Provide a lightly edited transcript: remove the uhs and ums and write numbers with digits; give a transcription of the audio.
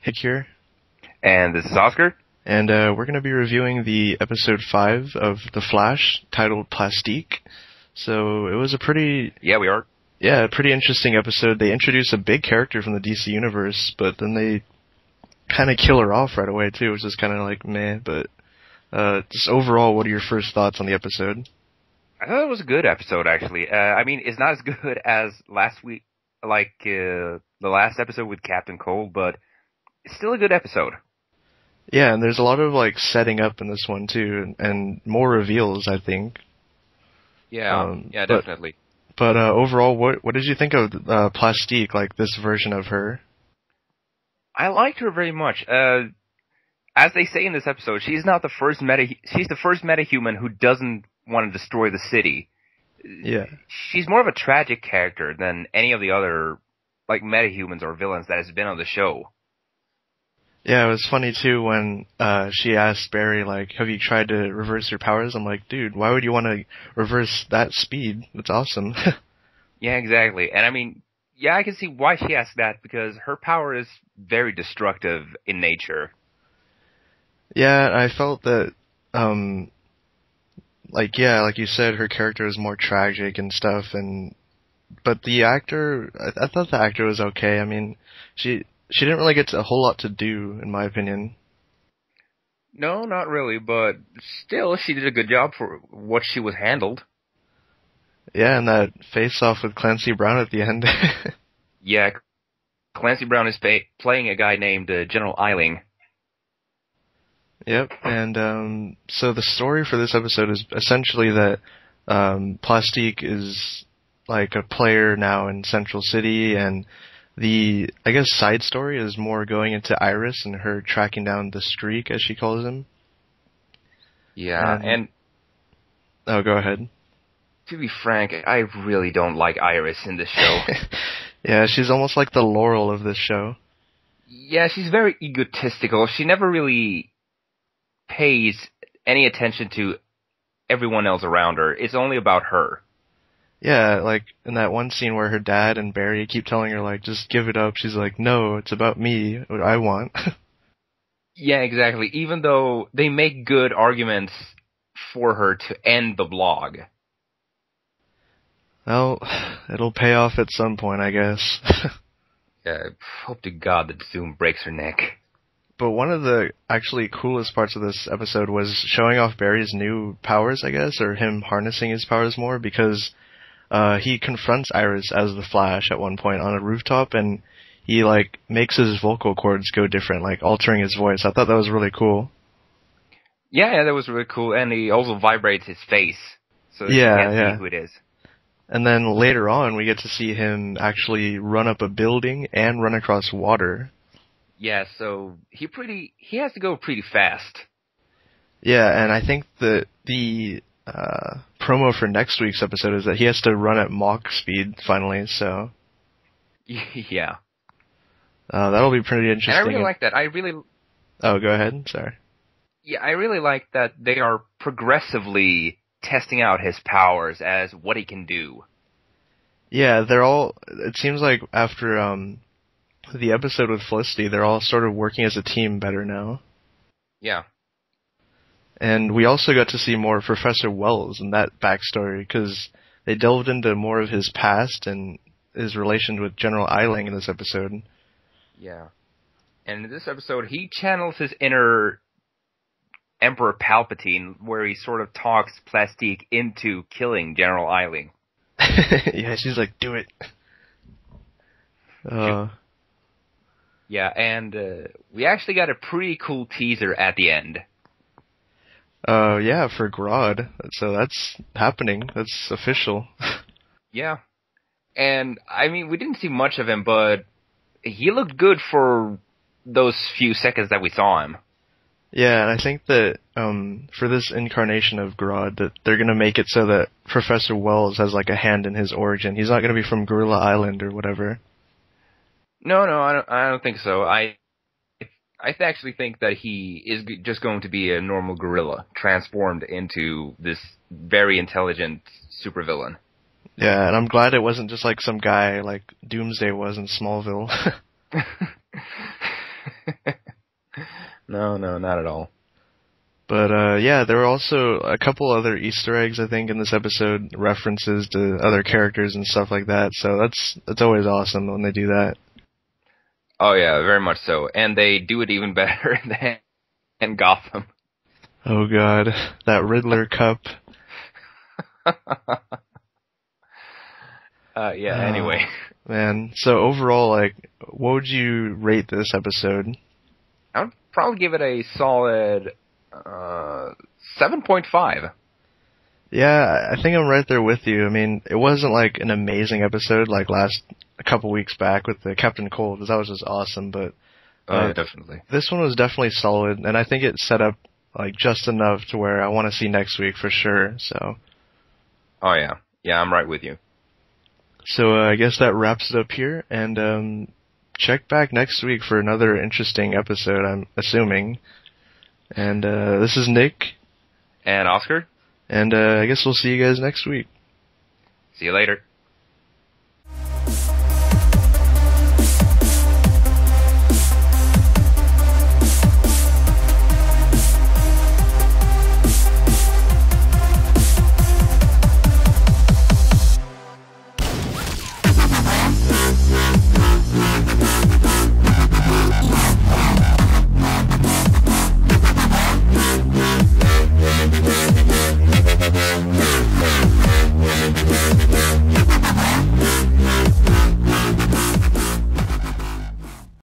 Hick here, And this is Oscar. and we're going to be reviewing the episode 5 of The Flash, titled Plastique. So it was a pretty interesting episode. They introduced a big character from the DC universe, but then they kind of kill her off right away too, which is kind of like meh. But just overall, what are your first thoughts on the episode? I thought it was a good episode, actually. It's not as good as last week, the last episode with Captain Cold, but it's still a good episode. Yeah, and there's a lot of setting up in this one too, and more reveals, I think. Definitely. But overall, what did you think of Plastique, like this version of her? I liked her very much. As they say in this episode, she's the first metahuman who doesn't want to destroy the city. Yeah. She's more of a tragic character than any of the other metahumans or villains that has been on the show. Yeah, it was funny too when she asked Barry, have you tried to reverse your powers? I'm like, dude, why would you want to reverse that speed? That's awesome. Yeah, exactly. And I can see why she asked that, because her power is very destructive in nature. Yeah, I felt that, like you said, her character is more tragic and stuff, but the actor, I thought the actor was okay. She didn't really get a whole lot to do, in my opinion. No, not really, but still, she did a good job for what she was handled. Yeah, and that face-off with Clancy Brown at the end. Yeah, Clancy Brown is playing a guy named General Eiling. Yep, and so the story for this episode is essentially that Plastique is like a player now in Central City, and the, I guess, side story is more going into Iris and her tracking down the Streak, as she calls him. Yeah, and oh, go ahead. To be frank, I really don't like Iris in this show. Yeah, she's almost like the Laurel of this show. Yeah, she's very egotistical. She never really pays any attention to everyone else around her. It's only about her. Yeah, like in that one scene where her dad and Barry keep telling her, just give it up. She's like, no, it's about me, what I want. Yeah, exactly. Even though they make good arguments for her to end the blog. Well, it'll pay off at some point, I guess. Yeah, hope to God that Zoom breaks her neck. But one of the actually coolest parts of this episode was showing off Barry's new powers, I guess, or him harnessing his powers more, because he confronts Iris as the Flash at one point on a rooftop, and he makes his vocal cords go different, altering his voice. I thought that was really cool. Yeah, that was really cool, and he also vibrates his face, so you can't see who it is. And then later on, we get to see him actually run up a building and run across water. Yeah, so he has to go pretty fast. Yeah, and I think the promo for next week's episode is that he has to run at Mach speed finally, so... Yeah. That'll be pretty interesting. And I really like that. Oh, go ahead. Sorry. Yeah, I really like that they are progressively testing out his powers as what he can do. Yeah, it seems like after the episode with Felicity, they're all sort of working as a team better now. Yeah. And we also got to see more of Professor Wells and that backstory, because they delved into more of his past and his relation with General Eiling in this episode. Yeah. And in this episode, he channels his inner Emperor Palpatine, where he sort of talks Plastique into killing General Eiling. Yeah, she's like, do it. Yeah, and we actually got a pretty cool teaser at the end. Yeah, for Grodd. So that's happening. That's official. Yeah. And, we didn't see much of him, but he looked good for those few seconds that we saw him. Yeah, and I think that for this incarnation of Grodd, that they're going to make it so that Professor Wells has a hand in his origin. He's not going to be from Gorilla Island or whatever. No, I don't think so. I actually think that he is just going to be a normal gorilla transformed into this very intelligent supervillain. Yeah, and I'm glad it wasn't just some guy like Doomsday was in Smallville. No, not at all. But yeah, there were also a couple other Easter eggs, I think, in this episode, references to other characters and stuff like that. So that's always awesome when they do that. Oh yeah, very much so. And they do it even better than Gotham. Oh god, that Riddler cup. Anyway. Man, so overall, like, what would you rate this episode? I would probably give it a solid 7.5. Yeah, I think I'm right there with you. I mean, it wasn't like an amazing episode like a couple weeks back with the Captain Cold, because that was just awesome, but definitely. This one was definitely solid, and I think it set up like just enough to where I want to see next week for sure. So. Oh yeah, I'm right with you. So I guess that wraps it up here, and check back next week for another interesting episode, I'm assuming. And this is Nick. And Oscar. And I guess we'll see you guys next week. See you later.